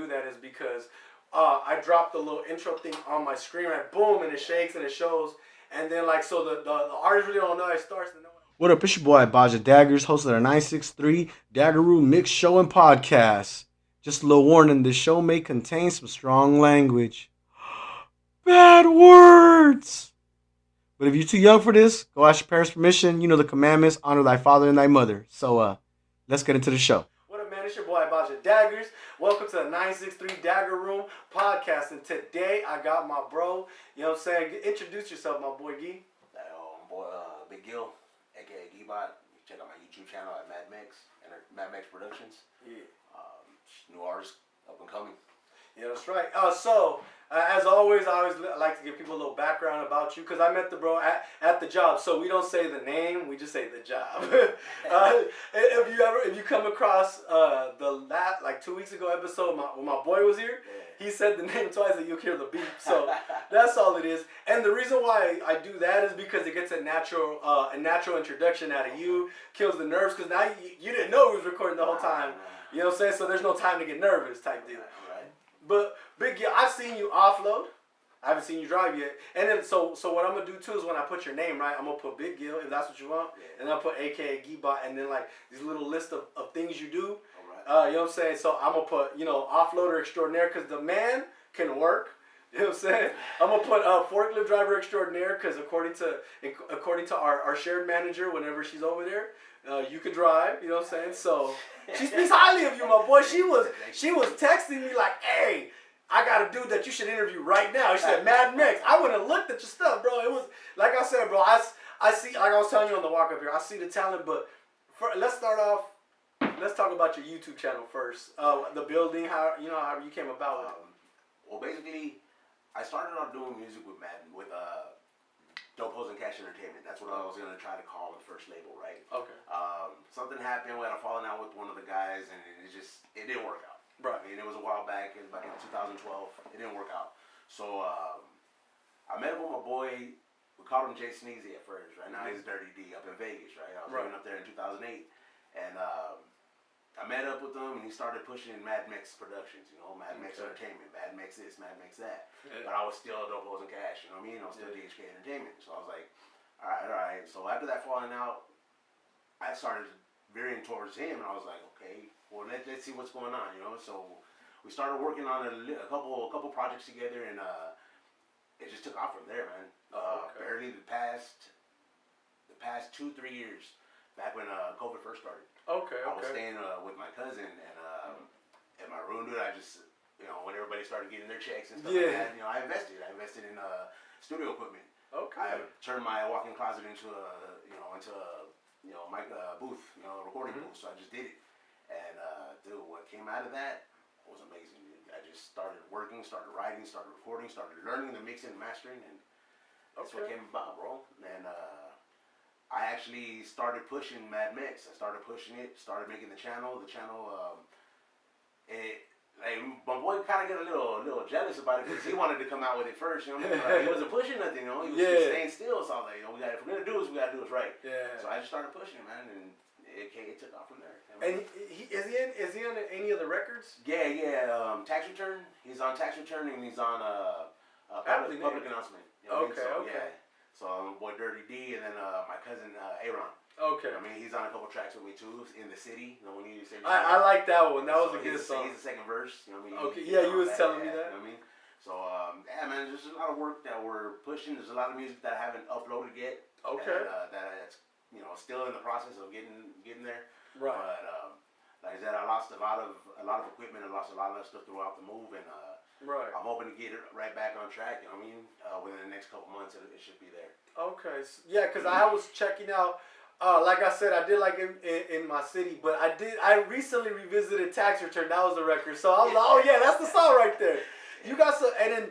do that is because I dropped the little intro thing on my screen, right? Boom, and it shakes and it shows. And then, like, so the artist really don't know it starts. To know. What up, it's your boy, Baja Daggers, host of the 963 DagrRoom Mix Show and Podcast. Just a little warning, this show may contain some strong language. Bad words! But if you're too young for this, go ask your parents' permission. You know the commandments, honor thy father and thy mother. So, let's get into the show. What up, man? It's your boy, Baja Daggers. Welcome to the 963 DagrRoom Podcast. And today, I got my bro, you know what I'm saying? Introduce yourself, my boy, Gil. Boy, Big Gil, a.k.a. G-Bot. Check out my YouTube channel at Mad Max Productions. Yeah. New artist, up and coming. Yeah, that's right. As always, I always like to give people a little background about you because I met the bro at the job. So we don't say the name, we just say the job. If you come across like 2 weeks ago episode when my boy was here, he said the name twice and you'll hear the beep. So that's all it is. And the reason why I do that is because it gets a natural introduction out of you, kills the nerves because now you didn't know he was recording the whole time. You know what I'm saying? So there's no time to get nervous type deal. But Big Gil, I've seen you offload. I haven't seen you drive yet. And then so what I'm gonna do too is when I put your name, right, I'm gonna put Big Gil if that's what you want, and I'll put AKA G-Bot, and then like these little list of things you do. You know what I'm saying? So I'm gonna put offloader extraordinaire because the man can work. You know what I'm saying? I'm gonna put forklift driver extraordinaire because according to our shared manager, whenever she's over there, you could drive. You know what I'm saying? So she speaks highly of you, my boy. She was texting me like, "Hey, I got a dude that you should interview right now." She said, "Mad Max." I went and looked at your stuff, bro. It was like I said, bro. I see, like I was telling you on the walk up here. I see the talent, but let's start off. Let's talk about your YouTube channel first. The building, how you came about it. Well, basically, I started off doing music with Dope Hoes and Cash Entertainment. That's what I was going to try to call the first label, right? Okay. Something happened. We had a falling out with one of the guys, and it didn't work out. Right. I mean, it was a while back. It was back in 2012. It didn't work out. So I met up with my boy. We called him Jay Sneezy at first. Right now he's Dirty D up in Vegas. Right. I was living up there in 2008, and I met up with him, and he started pushing Mad Max Productions. Mad Max Entertainment, Mad Max this, Mad Max that. Yeah. But I was still Dope Hoes and Cash. You know what I mean? I was still DHK Entertainment. So I was like, all right. So after that falling out, I started veering towards him, and I was like, okay, well let's see what's going on. So we started working on a couple projects together, and it just took off from there, man. Barely the past 2-3 years, back when COVID first started. Okay. I was staying with my cousin, and at my room, dude, I just, when everybody started getting their checks and stuff like that, I invested in studio equipment. Okay. I turned my walk-in closet into a mic booth, recording booth. So I just did it, and dude, what came out of that was amazing. Dude. I just started working, started writing, started recording, started learning the mixing and mastering, and that's what came about, bro. And I actually started pushing Mad Max. I started pushing it, started making the channel. My boy kind of got a little jealous about it because he wanted to come out with it first. He wasn't pushing nothing, He was just staying still. So I was like, if we're gonna do this, we gotta do this right. Yeah. So I just started pushing, man, and it took off from there. And is he on any of the records? Yeah. Tax Return. He's on Tax Return, and he's on public announcement. Okay. Yeah. So my boy Dirty D, and then my cousin Aaron. Okay. I mean, he's on a couple tracks with me too. In the City. When you say I like that one. That was a good song. He's the second verse. Okay. Yeah, you was telling me that. You know what I mean? So man, there's just a lot of work that we're pushing. There's a lot of music that I haven't uploaded yet. Okay. That's still in the process of getting there. Right. But like I said, I lost a lot of equipment. I lost a lot of stuff throughout the move, and right. I'm hoping to get it right back on track. You know what I mean? Within the next couple months, it should be there. Okay. Yeah, because I was checking out. Like I said, I did like in my city, but I recently revisited Tax Return. That was the record. So I was like, oh yeah, that's the song right there. You got some, and then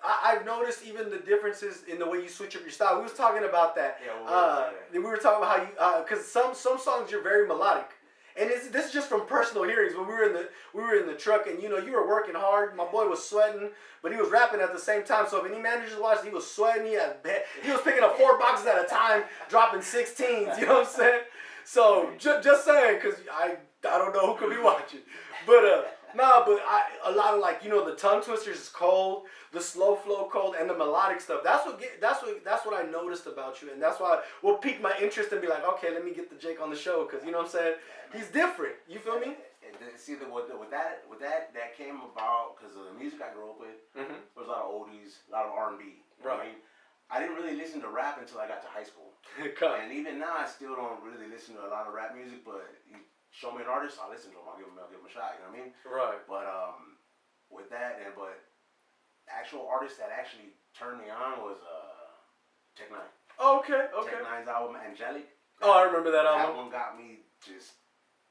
I've noticed even the differences in the way you switch up your style. We was talking about that. Yeah, we were talking about how you, because some songs you're very melodic. And this is just from personal hearings. When we were in the truck, and you were working hard. My boy was sweating, but he was rapping at the same time. So if any managers watched, he was sweating. He was picking up 4 boxes at a time, dropping 16s. You know what I'm saying? So just saying, because I don't know who could be watching. But No, but a lot of like the tongue twisters is cold, the slow flow cold, and the melodic stuff. That's what I noticed about you, and that's why what piqued my interest and be like, okay, let me get the Jake on the show because you know what I'm saying. He's different. You feel me? See, with that came about because of the music I grew up with. Mm-hmm. There was a lot of oldies, a lot of R&B. Right. I mean, I didn't really listen to rap until I got to high school. And even now, I still don't really listen to a lot of rap music. But you show me an artist, I'll listen to him. I'll give him a shot. You know what I mean? Right. But with that, but actual artist that actually turned me on was Tech Nine. Oh, okay. Tech Nine's album, Angelic. I remember that album. That one got me just.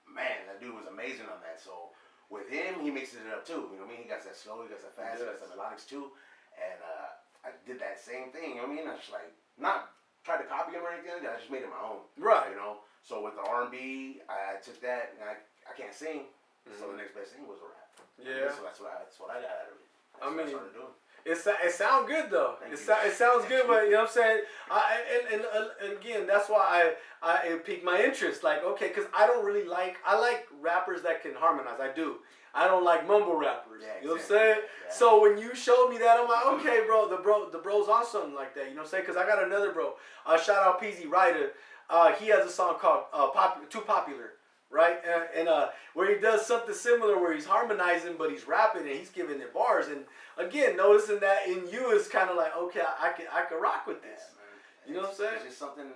Man, that dude was amazing on that. So with him, he mixes it up too. You know what I mean? He got that slow, he got that fast, he got that melodics too. And I did that same thing. You know what I mean? I just like not tried to copy him or anything. I just made it my own. Right. You know. So with the R&B, I took that and I can't sing. Mm-hmm. So the next best thing was a rap. Yeah. So that's what I got out of it. That's what I started doing. It sounds good though. It sounds good, but you know what I'm saying. And again, that's why it piqued my interest. Like, okay, because I like rappers that can harmonize. I do. I don't like mumble rappers. Yeah, exactly. You know what I'm saying? Yeah. So when you showed me that, I'm like, okay, bro, the bro's on something like that. You know what I'm saying? Because I got another bro. Shout out PZ Ryder. He has a song called Too Popular. Right, and where he does something similar, where he's harmonizing, but he's rapping and he's giving it bars. And again, noticing that in you is kind of like, okay, I can rock with this. Yeah, you know what I'm saying? It's just something.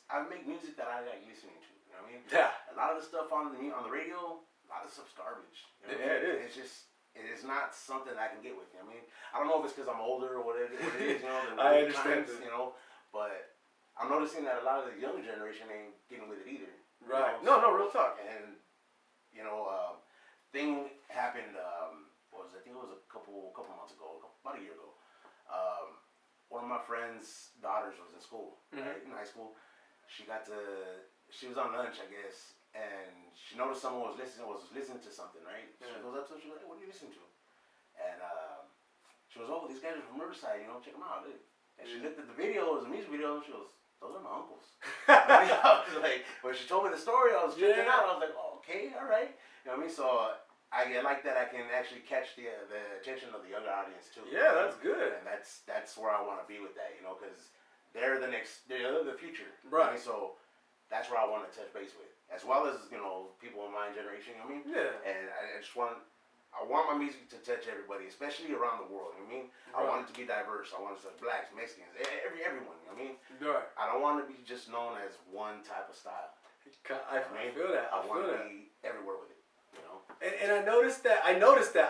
I make music that I like listening to. You know what I mean? Yeah. A lot of the stuff on the radio, a lot of stuff's garbage. You know yeah, it is. It's just. It is not something I can get with. You know what I mean? I don't know if it's because I'm older or what it is. You know, I understand. You know, but I'm noticing that a lot of the younger generation ain't getting with it either. Right. You know, no, real talk. And thing happened. I think it was a couple months ago, about a year ago. One of my friend's daughters was in school, right, in high school. She was on lunch, I guess, and she noticed someone was listening to something, right? She goes up to her, she's like, hey, "What are you listening to?" And she goes, "Oh, these guys are from Riverside, check them out." Dude. And she looked at the video, it was a music video, and she goes, "Those are my uncles." I was like, when she told me the story, I was checking it out. I was like, oh, okay, all right. You know what I mean? So I like that I can actually catch the attention of the younger audience too. Yeah, that's good. And that's where I want to be with that, because they're the future. Right. You know? So that's where I want to touch base with, as well as people in my generation. You know what I mean? Yeah. And I want my music to touch everybody, especially around the world. You know what I mean? Right. I want it to be diverse. I want it to touch blacks, Mexicans, everyone. You know what I mean? Right. I don't want to be just known as one type of style. I feel that. I want to be everywhere with it. And I noticed that.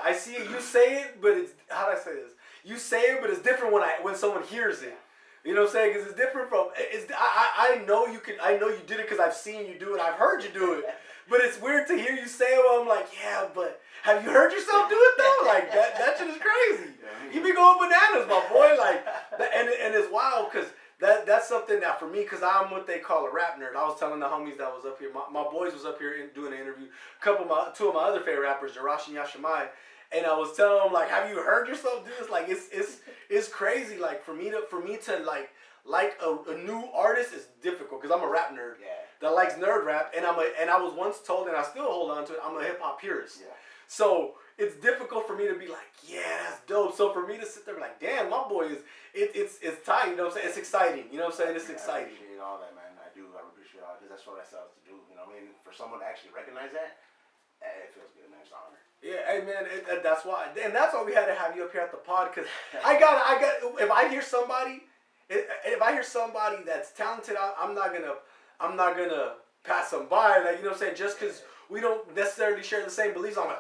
I see it. You say it, but it's, how do I say this? You say it, but it's different when someone hears it. You know what I'm saying? Because it's different from. I know you could. I know you did it because I've seen you do it. I've heard you do it. But it's weird to hear you say it. Well, I'm like, yeah, but have you heard yourself do it though? Like that shit is crazy. You be going bananas, my boy. Like, and it's wild because. That's something that for me, because I'm what they call a rap nerd. I was telling the homies that was up here, my boys was up here doing an interview. Two of my other favorite rappers, Jarash and Yashimai, and I was telling them like, have you heard yourself do this? Like it's crazy. Like for me to like a new artist is difficult because I'm a rap nerd that likes nerd rap, and I was once told, and I still hold on to it, I'm a hip hop purist. Yeah. So it's difficult for me to be like, yeah, that's dope. So for me to sit there and be like, damn, my boy is, it's tight, you know what I'm saying? It's exciting, you know what I'm saying? It's exciting. I appreciate all that, man. I appreciate all that, because that's what I set out to do, you know what I mean? For someone to actually recognize that, it feels good, man. It's an honor. Yeah, hey, man, that's why we had to have you up here at the pod, because I got, if I hear somebody that's talented, I'm not gonna pass them by, like, you know what I'm saying? Just because we don't necessarily share the same beliefs, I'm like,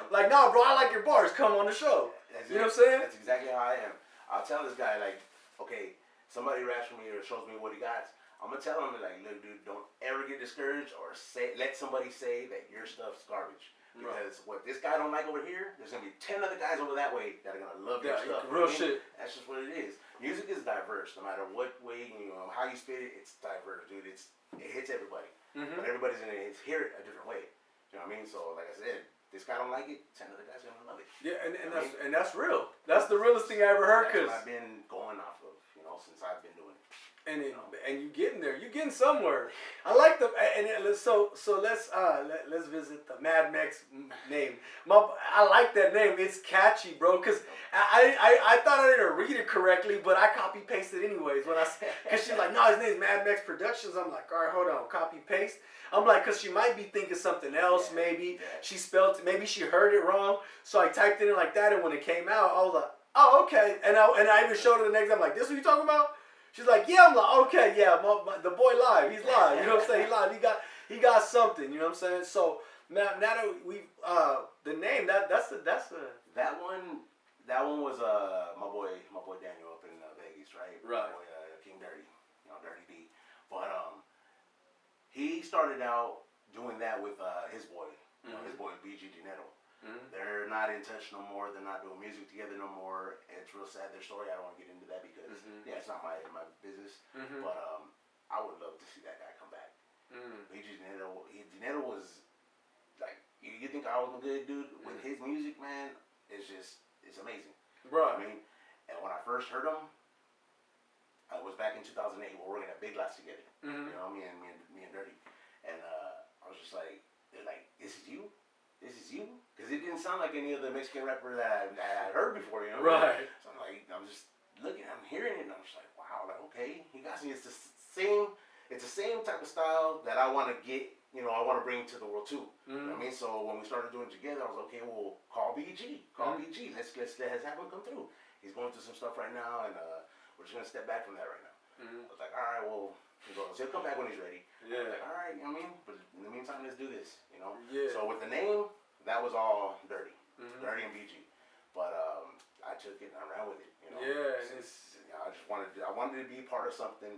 like, nah, bro, I like your bars. Come on the show. You know what I'm saying? That's exactly how I am. I'll tell this guy, like, okay, somebody raps for me or shows me what he got. I'm going to tell him, like, look, dude, don't ever get discouraged or let somebody say that your stuff's garbage. Because what this guy don't like over here, there's going to be 10 other guys over that way that are going to love your stuff. Real shit. That's just what it is. Music is diverse. No matter what way, how you spit it, it's diverse, dude. It hits everybody. Mm-hmm. But everybody's going to hear it a different way. You know what I mean? So, like I said, this guy don't like it, 10 other guys are gonna love it. Yeah, and that's real. That's the realest thing I ever heard. That's what I've been going off of, since I've been doing it. And and you getting there, you getting somewhere. I like the so let's visit the Mad Max name. I like that name. It's catchy, bro. Cause I thought I didn't read it correctly, but I copy pasted anyways. Cause she's like, no, his name's Mad Max Productions. I'm like, all right, hold on, copy paste. I'm like, cause she might be thinking something else. Maybe she spelled it. Maybe she heard it wrong. So I typed it in like that, and when it came out, I was like, oh, okay. And I even showed her the next day. I'm like, this what you talking about? She's like, yeah. I'm like, okay, yeah. The boy live. He's live. You know what I'm saying? He live. He got something. You know what I'm saying? So now that we the name that's a that one was my boy Daniel up in Vegas, right? Right. My boy, King Dirty, Dirty D. But he started out doing that with his boy, his boy Big Gil. Mm-hmm. They're not in touch no more. They're not doing music together no more. It's real sad, their story. I don't want to get into that because it's not my business. Mm-hmm. But I would love to see that guy come back. Big Gil was like, you think I was a good dude with his music, man? It's amazing. Right. I mean, and when I first heard him, I was back in 2008. We were working at Big Lots together. Mm-hmm. Me and Dirty, and I was just like, they're like, this is you. This is you? Because it didn't sound like any of the Mexican rapper that I had heard before, Right. So I'm just looking, I'm hearing it, and I'm just like, wow, like, okay, he got me. It's the same type of style that I want to get, I want to bring to the world too. Mm-hmm. You know what I mean? So when we started doing it together, I was like, okay, well, call BG. Call BG. Let's have him come through. He's going through some stuff right now, and we're just going to step back from that right now. Mm-hmm. I was like, all right, well, he'll come back when he's ready. Yeah. Like, all right, you know what I mean? But in the meantime, let's do this, Yeah. So with the name, that was all Dirty. Mm-hmm. Dirty and BG. But I took it and I ran with it, Yeah. I wanted to be part of something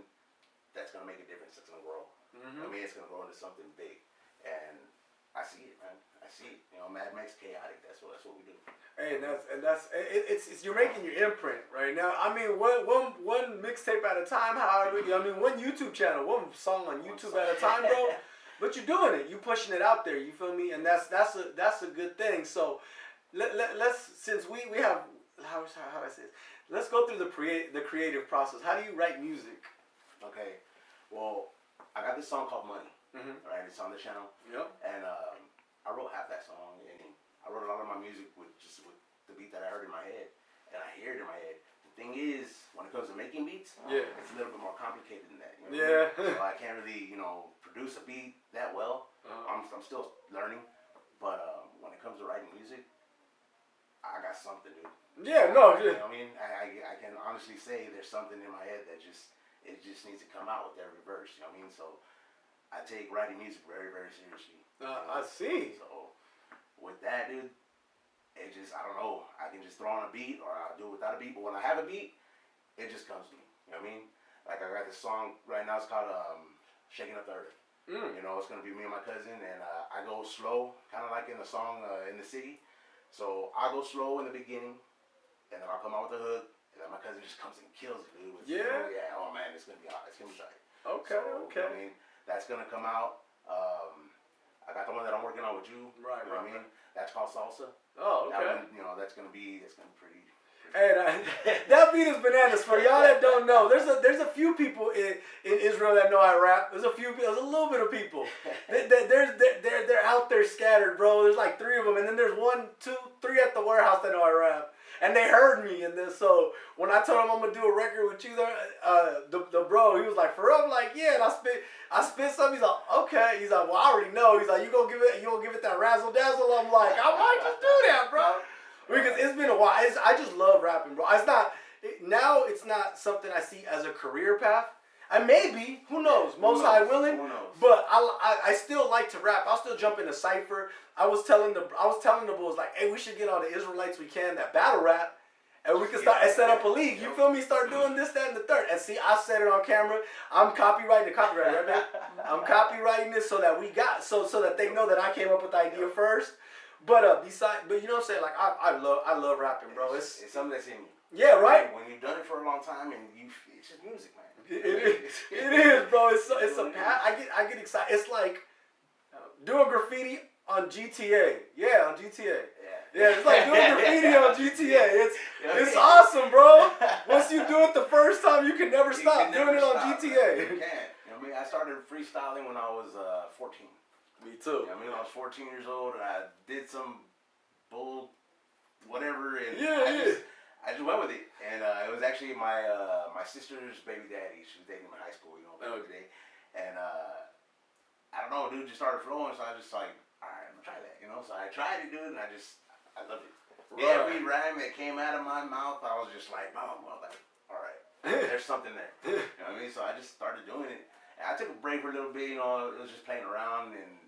that's going to make a difference, that's going to grow. Mm-hmm. I mean, it's going to grow into something big. And I see it, man. I see it. Mad Max Chaotic, that's what we do. Hey, it's you're making your imprint right now. I mean, one mixtape at a time. One YouTube channel, one song on YouTube at a time, bro. But you're doing it. You're pushing it out there. You feel me? And that's a good thing. So let's since we have how do I say this? Let's go through the creative process. How do you write music? Okay. Well, I got this song called Money. Mm-hmm. Right, it's on the channel. Yep. And I wrote half that song, and I wrote a lot of my music with the beat that I heard in my head, and I hear it in my head. The thing is, when it comes to making beats, it's a little bit more complicated than that. So I can't really, produce a beat that well. I'm still learning, but when it comes to writing music, I got something, dude. Yeah, no. You know what I mean? I can honestly say there's something in my head that just needs to come out with every verse. You know what I mean? So I take writing music very, very seriously. I see. So with that, dude, I don't know. I can just throw on a beat or I'll do it without a beat. But when I have a beat, it just comes to me. You know what I mean? Like I got this song right now. It's called "Shaking Up the Earth." It's gonna be me and my cousin, and I go slow, kind of like in the song "In the City." So I go slow in the beginning, and then I'll come out with the hook, and then my cousin just comes and kills it, dude. Yeah. Oh man, it's gonna be hot. It's gonna be tight. Okay. I mean, that's gonna come out. I got the one that I'm working on with you. Right. You know what I mean? That's called Salsa. Oh, okay. That one, that's gonna be pretty. Hey, that beat is bananas. For y'all that don't know, there's a few people in Israel that know I rap. There's a little bit of people. They're out there scattered, bro. There's like 3 of them, and then there's 1, 2, 3 at the warehouse that know I rap. And they heard me, and then so when I told him I'm gonna do a record with you, there, the bro, he was like, "For real?" I'm like, "Yeah." And I spit something. He's like, "Okay." He's like, "Well, I already know." He's like, "You gonna give it that razzle dazzle?" I'm like, "I might just do that, bro." Because it's been a while. I just love rapping, bro. It's not something I see as a career path. And maybe, who knows? Most High willing. Who knows? But I still like to rap. I'll still jump in a cypher. I was telling the bulls like, hey, we should get all the Israelites we can that battle rap, and we can start and set up a league. You feel me? Start doing this, that, and the third. And see, I said it on camera. I'm copyrighting the copyright, right, man? I'm copywriting this so that so that they know that I came up with the idea first. But but you know what I'm saying? Like I love rapping, bro. It's something that's in you. Yeah, right. When you've done it for a long time and it's just music, man. It is, bro. It's a I get excited. It's like doing graffiti on GTA. Yeah, on GTA. Yeah. Yeah, it's like doing graffiti on GTA. It's awesome, bro. Once you do it the first time, you can never stop doing it on GTA. You can't. I mean, I started freestyling when I was 14. Me too. I mean, I was 14 years old, and I did some bull, whatever, and I just went with it. And it was actually my sister's baby daddy. She was dating him in high school, back in the day. And I don't know, dude, just started flowing, so I just like, all right, I'm gonna try that, So I tried it, dude, and I loved it. Right. Every rhyme that came out of my mouth, I was just like, oh, well, all right, there's something there. You know what I mean? So I just started doing it. And I took a break for a little bit, it was just playing around, and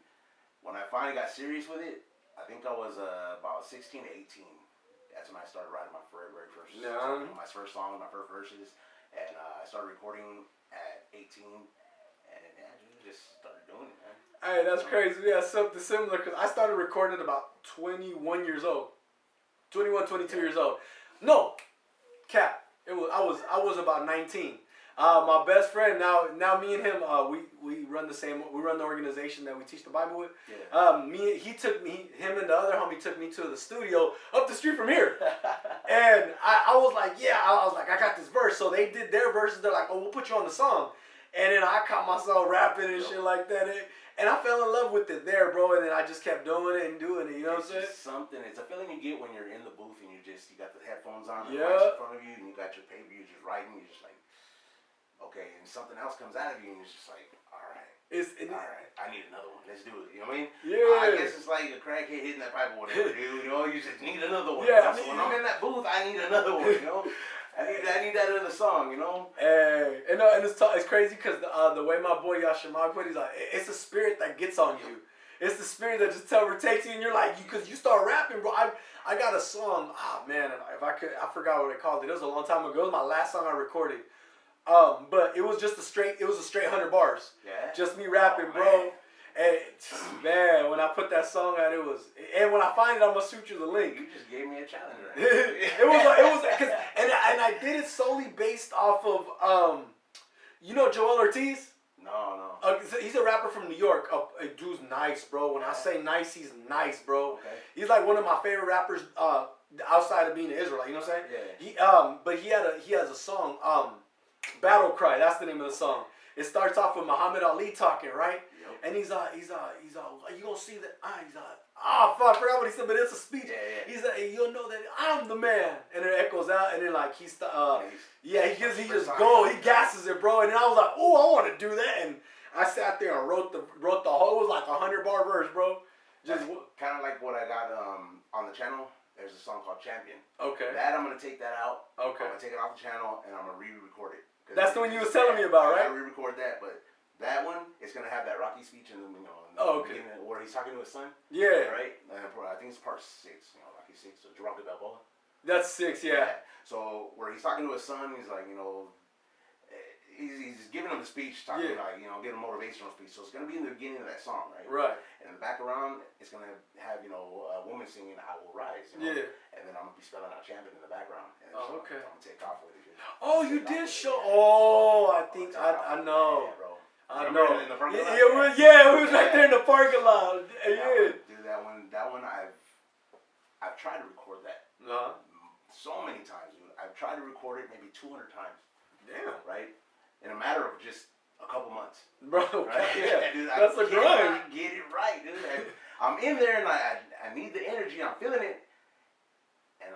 when I finally got serious with it, I think I was about 16 to 18. That's when I started writing my very first song, my first song, my first verses, and I started recording at 18, and just started doing it, man. Hey, that's crazy. We had something similar because I started recording at about 21 years old, 21, 22 years old. No, cap. I was about 19. My best friend now me and him we run the organization that we teach the Bible with. Yeah. Him and the other homie took me to the studio up the street from here. And I was like, I got this verse. So they did their verses. They're like, oh, we'll put you on the song. And then I caught myself rapping and shit like that. And I fell in love with it there, bro. And then I just kept doing it and doing it. You know what I'm saying? It's a feeling you get when you're in the booth and you got the headphones on, the mics in front of you, and you got your paper, you're just writing, you're just like, okay, and something else comes out of you, and it's just like, all right, I need another one. Let's do it. You know what I mean? Yeah. I guess it's like a crackhead hitting that pipe or whatever, dude. You just need another one. Yeah. So when I'm in that booth, I need another one. I need that other song. Hey, and it's crazy because the way my boy Yashimag put it, he's like, it's the spirit that gets on you. It's the spirit that just overtakes you, and you're like, because you start rapping, bro. I got a song. Oh man, if I could, I forgot what I called it. It was a long time ago. It was my last song I recorded. But it was just a straight 100 bars. Yeah. Just me rapping, bro. And man, when I put that song out, and when I find it, I'm gonna shoot you the link. You just gave me a challenge, right? it was cause, and I did it solely based off of Joel Ortiz. No. He's a rapper from New York. Dude's nice, bro. When I say nice, he's nice, bro. Okay. He's like one of my favorite rappers outside of being an Israelite. You know what I'm saying? Yeah. But he has a song. Battle Cry, that's the name of the song. It starts off with Muhammad Ali talking, right? Yep. And he's you gonna see that? I forgot what he said, but it's a speech. Yeah. He's like, you'll know that I'm the man, and it echoes out, and then like he gasses it, bro. And then I was like, oh, I want to do that, and I sat there and wrote the whole. It was like 100-bar verse, bro. Just kind of like what I got on the channel. There's a song called Champion. Okay. That I'm gonna take that out. Okay. I'm gonna take it off the channel and I'm gonna re-record it. That's the one you was telling me about, right? I re-record that, but that one is gonna have that Rocky speech in the beginning where he's talking to his son. Yeah. Right. And I think it's part 6. Rocky 6. So Rocky Balboa. That's 6. Yeah. So where he's talking to his son, he's like, he's giving him the speech, talking like, giving a motivational speech. So it's gonna be in the beginning of that song, right? Right. And in the background, it's gonna have a woman singing "I Will Rise." Yeah. And then I'm gonna be spelling out "champion" in the background. And okay. I'm gonna take off with it. Oh, you did show. Oh, I think I know. Yeah, bro. I know. In the parking lot? We was right there in the parking lot. Yeah. Dude, that one, I've tried to record that. So many times, dude. I've tried to record it maybe 200 times. Damn. Right. In a matter of just a couple months. Bro, right? Yeah. Dude, That's a grind. I get it right, dude. I'm in there and I need the energy. I'm feeling it. And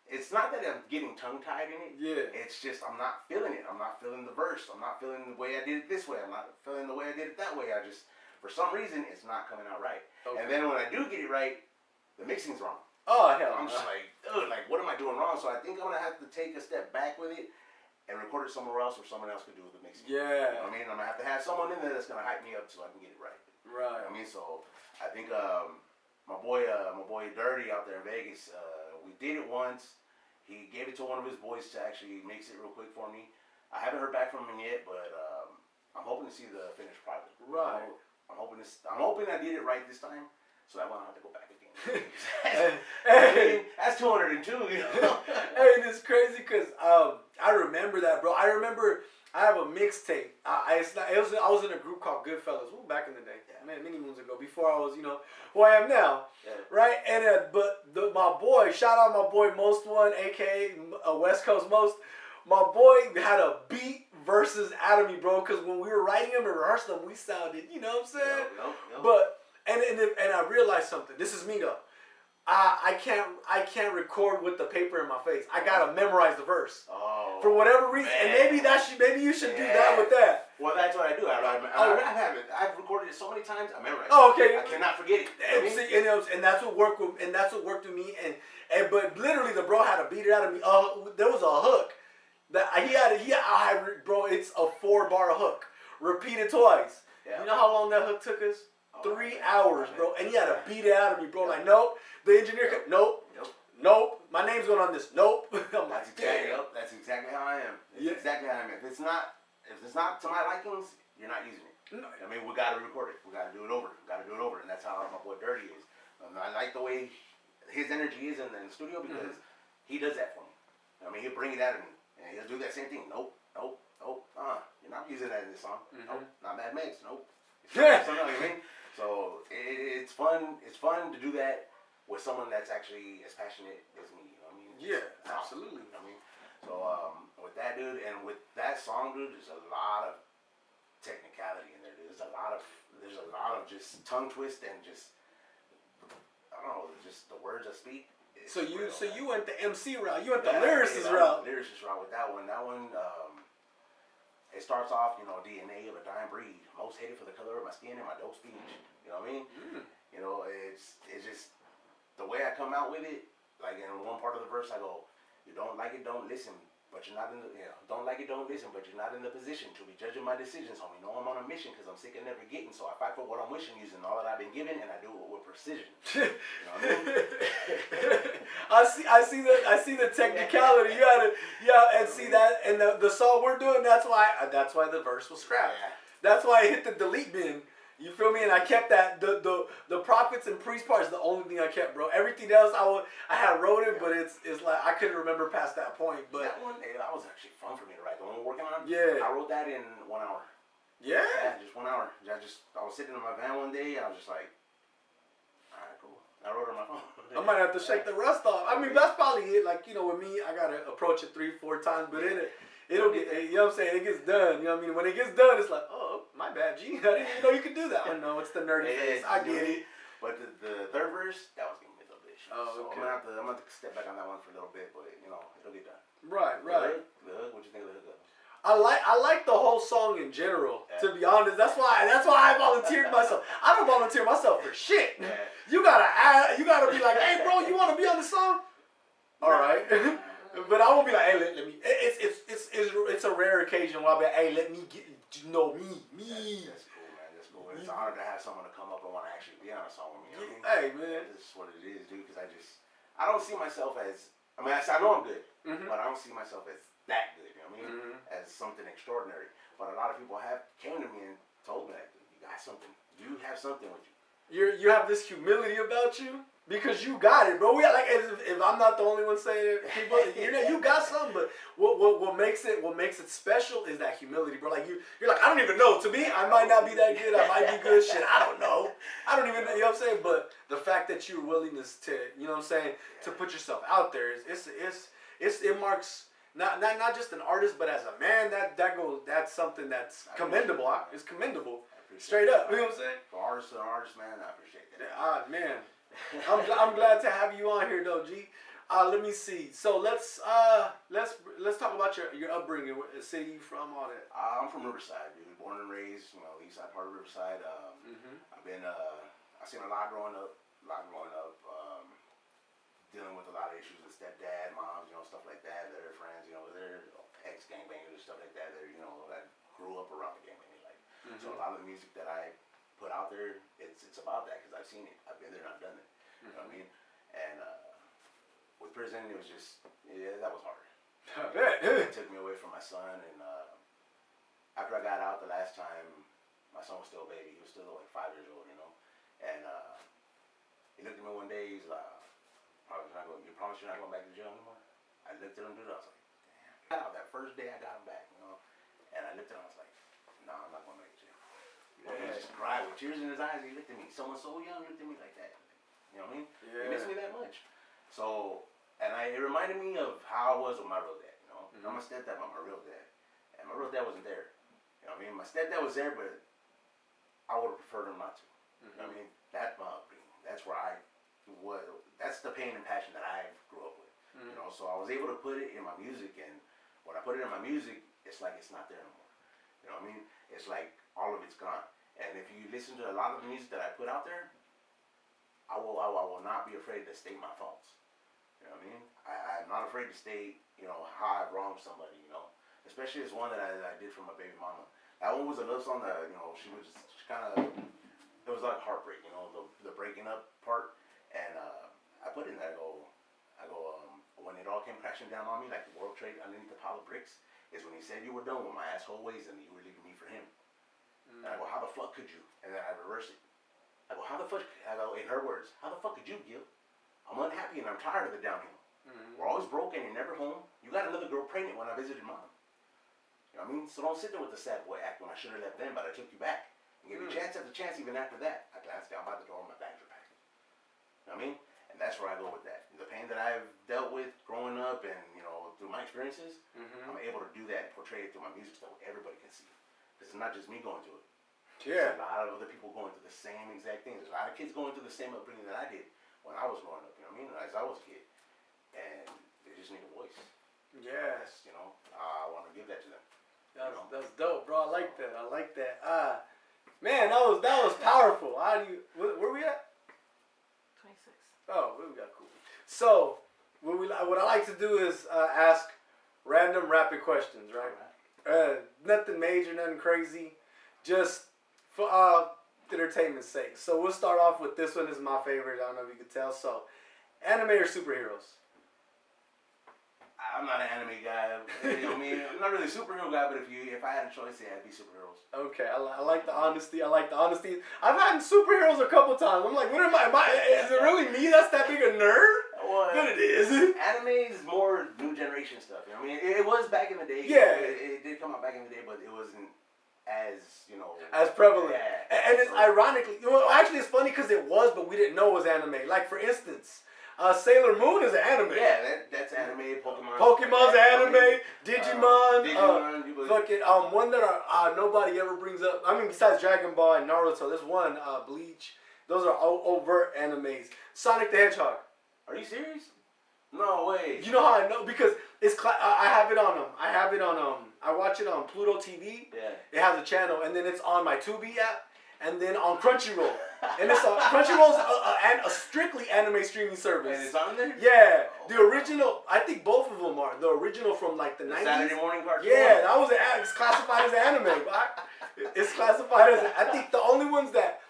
it's not that I'm getting tongue-tied in it. Yeah. It's just I'm not feeling it. I'm not feeling the verse. I'm not feeling the way I did it this way. I'm not feeling the way I did it that way. For some reason, it's not coming out right. Okay. And then when I do get it right, the mixing's wrong. Oh, hell. I'm just like, dude, what am I doing wrong? So I think I'm going to have to take a step back with it and record it somewhere else, or someone else could do the mixing. Yeah. You know what I mean? I'm gonna have to have someone in there that's gonna hype me up so I can get it right. Right. You know what I mean? So I think my boy Dirty out there in Vegas, we did it once. He gave it to one of his boys to actually mix it real quick for me. I haven't heard back from him yet, but I'm hoping to see the finished product. Right. I'm hoping I did it right this time, so I won't have to go back again. That's 202. Hey, and it's crazy because I remember that, bro. I remember I have a mixtape. I was in a group called Goodfellas. Ooh, back in the day. Yeah. man, many moons ago, before I was, who I am now, right? And my boy, shout out my boy Most One, aka West Coast Most. My boy had a beat versus Atomy, bro, because when we were writing them and rehearsing them, we sounded, you know what I'm saying? Yep. But and I realized something. This is me though. I can't record with the paper in my face. I gotta memorize the verse. Oh, for whatever reason, man. And maybe you should do that with that. Well, that's what I do. I've recorded it so many times. I memorize. Oh, okay. I cannot forget it. And that's what worked with me. And but literally, the bro had to beat it out of me. There was a hook that bro. It's a 4-bar hook, repeated twice. Yeah. You know how long that hook took us? 3 hours, bro. And he had to beat it out of me, bro. Like, nope. The engineer kept, nope. My name's going on this. Nope. I'm like, that's exactly how I am. Exactly how I am. If it's not to my likings, you're not using it. No. I mean, we got to record it. We got to do it over. And that's how my boy Dirty is. I like the way his energy is in the studio because he does that for me. I mean, he'll bring it out of me. And he'll do that same thing. Nope. You're not using that in this song. Nope. Not Mad Max. Nope. Something like I mean. So it's fun. It's fun to do that with someone that's actually as passionate as me. You know what I mean? Yeah, absolutely. I mean, so with that dude and with that song, dude, there's a lot of technicality in there. There's a lot of just tongue twist and just I don't know, just the words I speak. So you went the MC route. You went the lyricist route. Lyricist route with that one. That one. It starts off, DNA of a dying breed. Most hated for the color of my skin and my dope speech. You know what I mean? It's just the way I come out with it. Like in one part of the verse, I go, "You don't like it, don't listen, but you're not in the don't like it, don't listen, but you're not in the position to be judging my decisions, homie. Know I'm on a mission because I'm sick of never getting, so I fight for what I'm wishing, using all that I've been given, and I do it with precision." You know what I mean? I see the technicality. And see that, and the song we're doing. That's why the verse was scrapped. Yeah. That's why I hit the delete bin. You feel me? And I kept that the prophets and priest part is the only thing I kept, bro. Everything else I had wrote it, but it's like I couldn't remember past that point. But that one, that was actually fun for me to write. The one we're working on. Yeah. I wrote that in 1 hour. Yeah. Yeah, just 1 hour. I was sitting in my van one day and I was just like, all right, cool. I wrote it on my phone. I might have to shake the rust off. I mean, that's probably it. Like, with me, I gotta approach it 3-4 times, but it'll get, you know what I'm saying? It gets done. You know what I mean? When it gets done, it's like, oh, my bad, G. I didn't even know you could do that. I know it's the nerdy face. I get it. But the third verse, that was giving me a little bit of shit. Oh, okay. So I'm gonna have to step back on that one for a little bit, but it'll get done. Right. The hook, what you think of the hook? I like the whole song in general. Yeah. To be honest, that's why I volunteered myself. I don't volunteer myself for shit. Yeah. You gotta be like, hey, bro, you want to be on the song? All right. But I won't be like, hey, let me. It's a rare occasion where I'll be like, hey, let me get me. That's cool, man. That's cool. It's an honor to have someone to come up and want to actually be on a song with me. You know what I mean? Hey, man. This is what it is, dude. Because I don't see myself as. I mean, I know I'm good, but I don't see myself as that good. You know what I mean? As something extraordinary. But a lot of people came to me and told me that you got something. You have something with you. You have this humility about you. Because you got it, bro. We like if I'm not the only one saying it, people, you got something. But what makes it special is that humility, bro. Like you're like, I don't even know. To me, I might not be that good. I might be good. Shit, I don't know. I don't even know. You know what I'm saying? But the fact that your willingness to, you know what I'm saying, to put yourself out there it marks not just an artist, but as a man, that's something that's commendable. It's commendable. Straight up. You know what I'm saying? For artists and artists, man, I appreciate that. Yeah, man. I'm glad to have you on here though, G. Let me see. So let's talk about your upbringing. What city you from? All that. I'm from Riverside, dude. Born and raised, east side part of Riverside. I've been I've seen a lot growing up. Dealing with a lot of issues with stepdad, moms, stuff like that. Their friends, their ex gangbangers, stuff like that. That grew up around the gangbanging life. So a lot of the music that I put out there, it's about that because I've seen it. I've been there and I've done it. You know what I mean? And with prison, it was just, that was hard. I bet. It took me away from my son, and after I got out the last time, my son was still a baby. He was still like 5 years old, And he looked at me one day, he's like, you promise you're not going back to jail anymore? I looked at him, dude, I was like, damn. That first day I got him back, And I looked at him, I was like, no, I'm not going back to jail. Yeah. He just cried with tears in his eyes. He looked at me. Someone so young looked at me like that. You know what I mean? Yeah. He missed me that much. So, it reminded me of how I was with my real dad. You know, I'm my stepdad, but my real dad, and my real dad wasn't there. You know what I mean? My stepdad was there, but I would have preferred him not to. You know what I mean? That's my upbringing. That's where that's the pain and passion that I grew up with. You know, so I was able to put it in my music, and when I put it in my music, it's like it's not there no more. You know what I mean? It's like all of it's gone. And if you listen to a lot of the music that I put out there, I will not be afraid to state my faults. You know what I mean? I'm not afraid to state, you know, how I wronged somebody, you know. Especially this one that I did for my baby mama. That one was a love song that, you know, she kind of, it was like heartbreak, you know, the breaking up part. And I put in there, I go, when it all came crashing down on me, like the World Trade underneath the pile of bricks, is when he said you were done with my asshole ways and you were leaving me for him. And I go, how the fuck could you? And then I reverse it. I go, how the fuck, in her words, how the fuck could you, Gil? I'm unhappy and I'm tired of the downhill. We're always broke and you're never home. You got another girl pregnant when I visited mom. You know what I mean? So don't sit there with the sad boy act when I should have left then, but I took you back. And gave you chance after chance even after that. I glanced down by the door and my bags were packed. You know what I mean? And that's where I go with that. The pain that I've dealt with growing up and, you know, through my experiences, I'm able to do that and portray it through my music so everybody can see. Because it's not just me going through it. Yeah. There's a lot of other people going through the same exact thing. There's a lot of kids going through the same upbringing that I did when I was growing up, you know what I mean? As I was a kid. And they just need a voice. Yes. You know, I want to give that to them. That's dope, bro. I like that. Man, that was powerful. Where we at? 26. Oh, we got cool. So, what I like to do is ask random rapid questions, right? Nothing major, nothing crazy, just for entertainment's sake. So we'll start off with this one. This is my favorite. I don't know if you can tell. So, anime or superheroes? I'm not an anime guy. You know what I mean? I'm not really a superhero guy, but if I had a choice, yeah, I'd be superheroes. Okay, I like the honesty. I've had superheroes a couple times. I'm like, what am I? Is it really me that's that big a nerd? Well, but it is. Anime is more new generation stuff. You know what I mean? It was back in the day. Yeah. It did come out back in the day, but it wasn't as, you know. As prevalent. Yeah. And it's ironically, actually it's funny because it was, but we didn't know it was anime. Like, for instance, Sailor Moon is an anime. Yeah, that's anime. Pokemon's anime. Digimon. Digimon. Fucking one that nobody ever brings up. I mean, besides Dragon Ball and Naruto, there's one Bleach. Those are overt animes. Sonic the Hedgehog. Are you serious? No way. You know how I know? Because it's I have it on I watch it on Pluto TV. Yeah. It has a channel, and then it's on my Tubi app, and then on Crunchyroll. And it's Crunchyroll's a strictly anime streaming service. And it's on there? Yeah. The original, I think both of them are. The original from like the 90s. Saturday morning cartoon? Yeah, that was it's classified as anime. It's classified as, I think the only ones that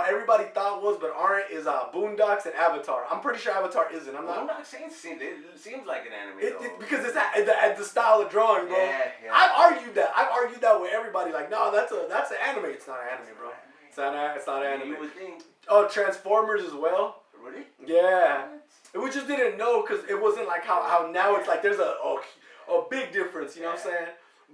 everybody thought was but aren't is Boondocks and Avatar. I'm pretty sure Avatar isn't. I'm not. Boondocks seems like an anime. Because it's the style of drawing, bro. Yeah. I've argued that with everybody. Like, no, that's an anime. It's not an anime, bro. It's not an anime. You would think. Oh, Transformers as well. Really? Yeah. We just didn't know because it wasn't like how now it's like there's a big difference. You know what I'm saying?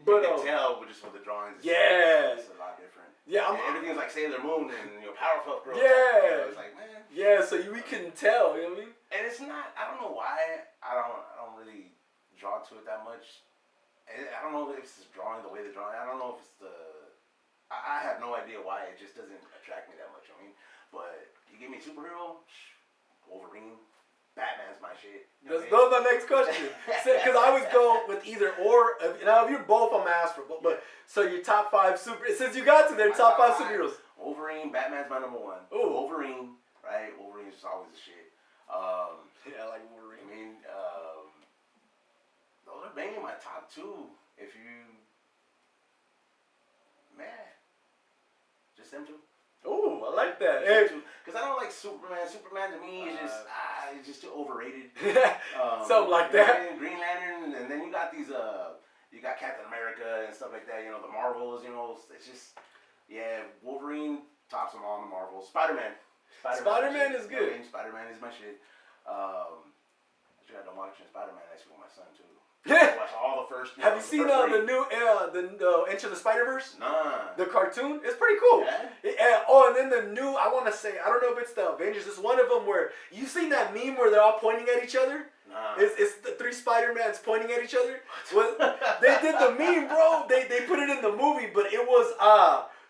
But you can tell just with the drawings. Yeah. It's a lot different. Yeah, everything's like Sailor Moon and Powerpuff Girls. Yeah. It's like, man. Yeah, so we couldn't tell. You know what I mean? And it's not. I don't know why. I don't really draw to it that much. I don't know if it's just drawing the way they're drawing. I don't know if it's the. I have no idea why it just doesn't attract me that much. I mean, but you give me a superhero, Wolverine, Batman's my shit. Those are my next question. Because I always go with either or. Now, if you're both, I'm asked for both. But so your top 5 since you got to their top 5 superheroes. Wolverine, Batman's my number 1. Ooh. Wolverine, right? Wolverine's just always the shit. Yeah, I like Wolverine. I mean, those are mainly my top 2. If you, man, just them 2. Ooh, I like that. Because I don't like Superman. Superman to me is just it's just too overrated. Something like that. Green Lantern, and then you got these you got Captain America and stuff like that. You know, the Marvels. You know, it's just Wolverine tops them all in the Marvels. Spider-Man is good. I mean, Spider-Man is my shit. Actually, I don't watch Spider-Man actually with my son too. I watch watched all the first. Have you seen the new the Into the Spider-Verse? Nah. The cartoon? It's pretty cool. Yeah? And then the new, I want to say, I don't know if it's the Avengers. It's one of them where you seen that meme where they're all pointing at each other. Nah. It's the 3 Spider-Mans pointing at each other. Well, they did the meme, bro. They put it in the movie, but it was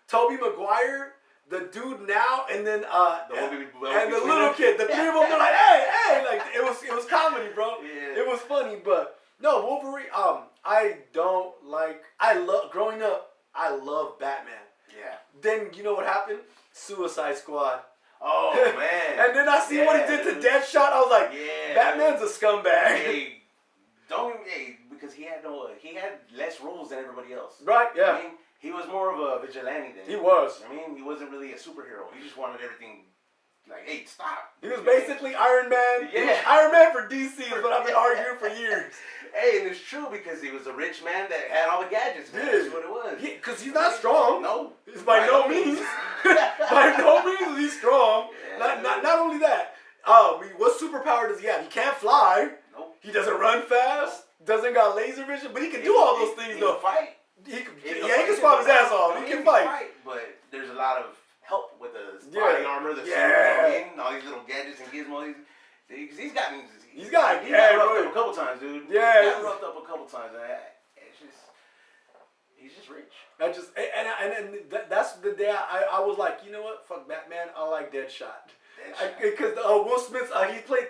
Tobey Maguire, the dude now, and then and the little kid. The 3 of them. They're like, hey, like it was comedy, bro. Yeah. It was funny, but no, Wolverine. Growing up, I love Batman. Yeah. Then you know what happened? Suicide Squad. Oh man. And then I see what he did to Deadshot. I was like, Batman's a scumbag. Because he had less rules than everybody else. Right? Yeah. I mean, he was more of a vigilante than he was. I mean, he wasn't really a superhero. He just wanted everything like, hey, stop. He was basically Iron Man. Yeah. Iron Man for DC is what I've been arguing for years. Hey, and it's true because he was a rich man that had all the gadgets. Man. That's what it was. Yeah, because he's not strong. No. He's by no means. By no means is he strong. Yeah, not only that. What superpower does he have? He can't fly. Nope. He doesn't run fast. Nope. Doesn't got laser vision. But he can do all those things he though. Can fight. He can swap his ass off. He can fight. But there's a lot of help with the body armor, the suit, all these little gadgets and gizmos. He's gotten roughed up a couple times, dude. Yeah, he's got roughed up a couple times. He's just rich. That's the day I was like, you know what? Fuck Batman. I like Deadshot. Because Will Smith,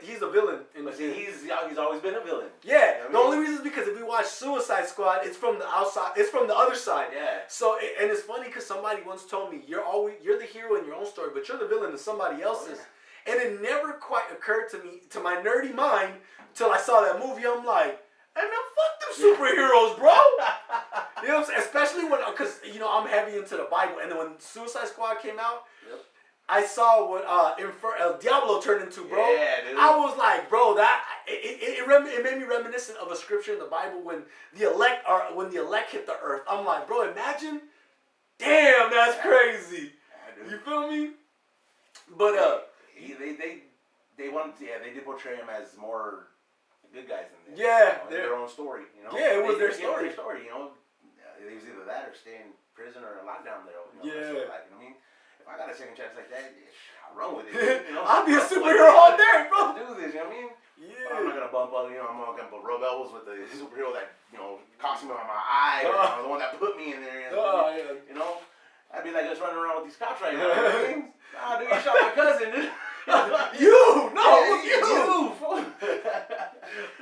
he's a villain. But see, he's always been a villain. Yeah, the only reason is because if we watch Suicide Squad, it's from the outside. It's from the other side. Yeah. So and it's funny because somebody once told me you're the hero in your own story, but you're the villain in somebody else's. Oh, yeah. And it never quite occurred to me, to my nerdy mind, till I saw that movie. I'm like, and then fuck them superheroes, bro. You know what I'm saying? Especially because I'm heavy into the Bible, and then when Suicide Squad came out. Yep. I saw what El Diablo turned into, bro. Yeah, dude. I was like, bro, that it made me reminiscent of a scripture in the Bible when the elect hit the earth. I'm like, bro, imagine. Damn, that's crazy. Yeah, you feel me? But they did portray him as more good guys than them. Yeah, their own story. Yeah, it was their story. It was either that or stay in prison or in lockdown there. Like, I mean. If I got a second chance like that, I'll run with it. I'll be a superhero all day, bro. Do this, you know what I mean? Yeah. But I'm not gonna bump up, I'm not gonna rub elbows with the superhero that, cost me on my eye, or the one that put me in there. I'd be like just running around with these cops right now. You know what I mean? Nah, dude, you shot my cousin, dude.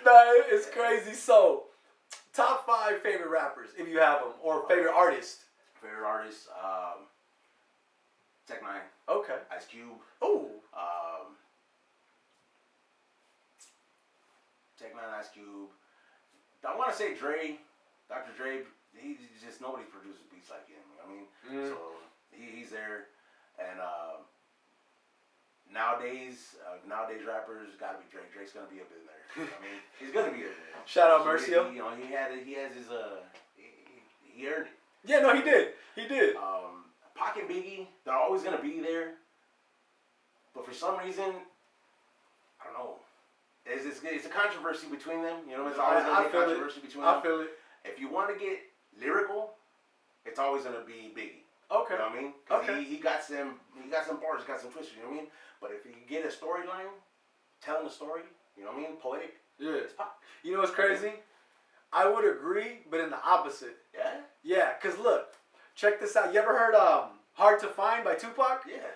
No, it's crazy. So, top 5 favorite rappers, if you have them, or favorite artists. Favorite artists, Tech 9. Okay. Ice Cube. Oh. Tech 9, Ice Cube. I want to say Dre, Dr. Dre. He's just nobody produces beats like him. I mean, so he's there, and nowadays rappers gotta be Drake. Drake's gonna be up in there. I mean, he's gonna be up there. Shout out Mercio. He has his he earned it. Yeah, no, he did. He did. Pac and Biggie, they're always gonna be there, but for some reason, I don't know. It's a controversy between them. It's always gonna be a controversy between them. I feel it. If you want to get lyrical, it's always gonna be Biggie. Okay. You know what I mean? Okay. He got some bars, got some twists. You know what I mean? But if you get a storyline, telling a story, you know what I mean? Poetic. Yeah. It's Pac. You know what's crazy? I would agree, but in the opposite. Yeah. Yeah, cause look. Check this out. You ever heard Hard to Find by Tupac? Yeah.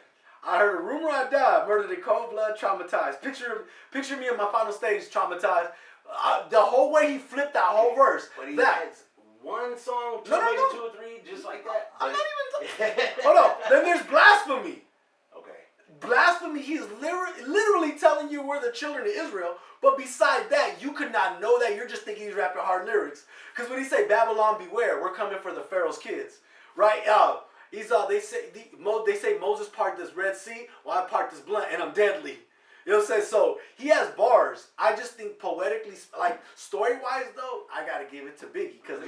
I heard a rumor I died, murdered in cold blood, traumatized. Picture me in my final stage, traumatized. The whole way he flipped that whole verse. But he has one song, two or three, just like that. I'm not even hold on. Then there's Blasphemy. Okay. Blasphemy, he's literally telling you we're the children of Israel. But beside that, you could not know that. You're just thinking he's rapping hard lyrics. Because when he say Babylon beware, we're coming for the Pharaoh's kids. Right? They say Moses parted this Red Sea, well I parted this blunt and I'm deadly. You know what I'm saying? So he has bars. I just think poetically, like story wise though, I gotta give it to Biggie. Cause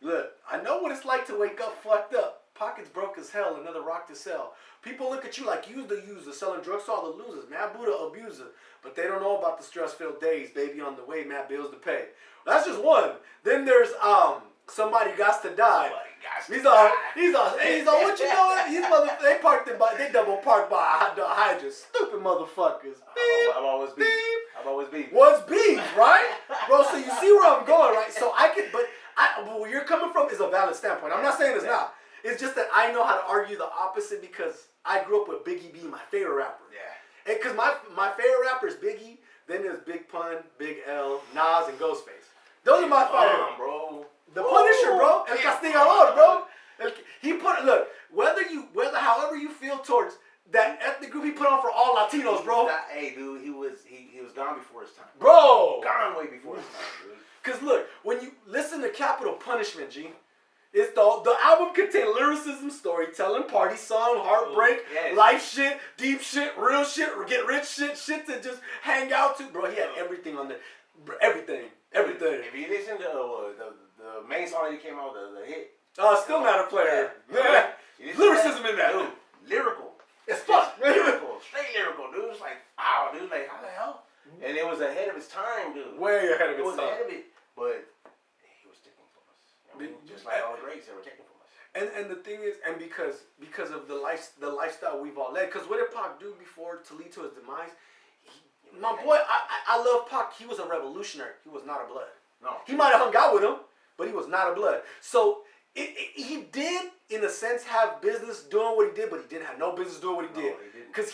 look, I know what it's like to wake up fucked up. pockets broke as hell, another rock to sell. People look at you like you's the user, selling drugs to all the losers. Mad Buddha abuser. But they don't know about the stress-filled days, baby, on the way, mad bills to pay. That's just one. Then there's somebody got to die. He's all, what you know? They parked in they double parked by a hydrant. Stupid motherfuckers. I've always beef. What's beef, right? Bro, so you see where I'm going, right? So but where you're coming from is a valid standpoint. I'm not saying it's not. It's just that I know how to argue the opposite because I grew up with Biggie being my favorite rapper. Yeah. Because my favorite rapper is Biggie, then there's Big Pun, Big L, Nas, and Ghostface. Those are my favorite. Bro. The Punisher, bro. El Castigador, bro. However you feel towards that ethnic group he put on for all Latinos, bro. Hey, dude, he was gone before his time. Bro. Gone way before his time, dude. Because look, when you listen to Capital Punishment, G, it's the album contains lyricism, storytelling, party song, heartbreak, life shit, deep shit, real shit, get rich shit to just hang out to. Bro, he had everything on there. Everything. If you listen to the main song that he came out, the hit. Still not a player. Yeah. Lyricism in that. Dude, lyrical. It's fuck. Lyrical. Straight lyrical, dude. It's like, wow, dude, like, how the hell? And it was ahead of its time, dude. Way ahead of its time. It was ahead of it. But he was taking from us. I mean, just like all the greats, they were taking from us. And the thing is, and because of the lifestyle we've all led, because what did Pac do before to lead to his demise? My boy, I love Pac. He was a revolutionary. He was not a blood. No. He might have hung out with him, but he was not a blood. So he did, in a sense, have business doing what he did, but he didn't have no business doing what he did. Because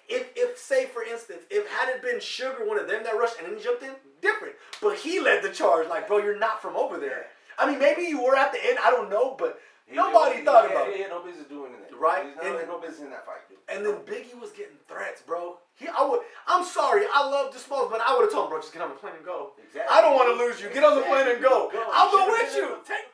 if say for instance, if had it been Sugar, one of them that rushed and then he jumped in, different. But he led the charge. Like, bro, you're not from over there. I mean, maybe you were at the end. I don't know, but nobody thought about it. He had no business doing that. Right? He had no business in that fight, dude. And then Biggie was getting threats, bro. I'm sorry, I love the Smalls, but I would have told him, bro, just get on the plane and go. Exactly. I don't want to lose you. Get on the plane and go. I'll go with you. Take